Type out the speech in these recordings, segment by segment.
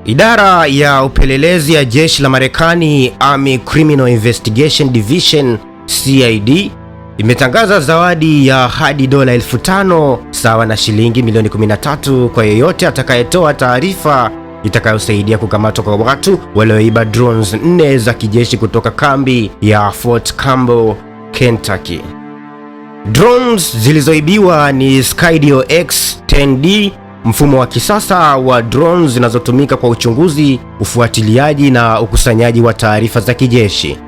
Idara ya upelelezi ya jeshi la Marekani, Army Criminal Investigation Division CID, imetangaza zawadi ya hadi dola 5,000 sawa na shilingi milioni 13 kwa yeyote atakayetoa taarifa itakayosaidia kukamatwa kwa watu walioiba drones 4 za kijeshi kutoka kambi ya Fort Campbell, Kentucky. Drones zilizoibiwa ni Skydio X-10D, mfumo wa kisasa wa drones zinazotumika kwa uchunguzi, ufuatiliaji na ukusanyaji wa taarifa za kijeshi.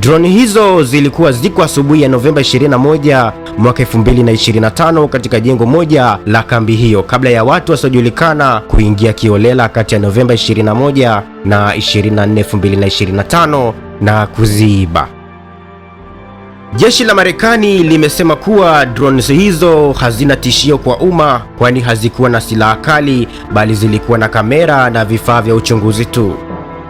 Drone hizo zilikuwa ziko asubuhi ya Novemba 21 mwaka 2025 katika jengo moja la kambi hiyo kabla ya watu wasiojulikana kuingia kiolela kati ya Novemba 21 na 24, 2025 na kuziiba. Jeshi la Marekani limesema kuwa drones hizo hazina tishio kwa umma, kwani hazikuwa na silaha kali bali zilikuwa na kamera na vifaa vya uchunguzi tu.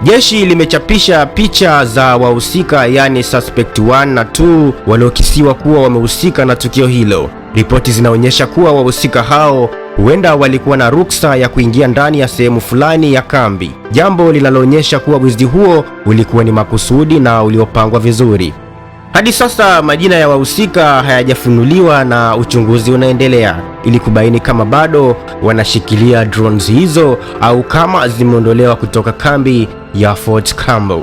Jeshi limechapisha picha za wahusika, yani suspect 1 na 2 waliokisiwa kuwa wamehusika na tukio hilo. Ripoti zinaonyesha kuwa wahusika hao huenda walikuwa na ruksa ya kuingia ndani ya sehemu fulani ya kambi, jambo linaloonyesha kuwa wizi huo ulikuwa ni makusudi na uliopangwa vizuri. Hadi sasa majina ya wahusika hayajafunuliwa na uchunguzi unaendelea ili kubaini kama bado wanashikilia drones hizo au kama zimeondolewa kutoka kambi ya Fort Campbell.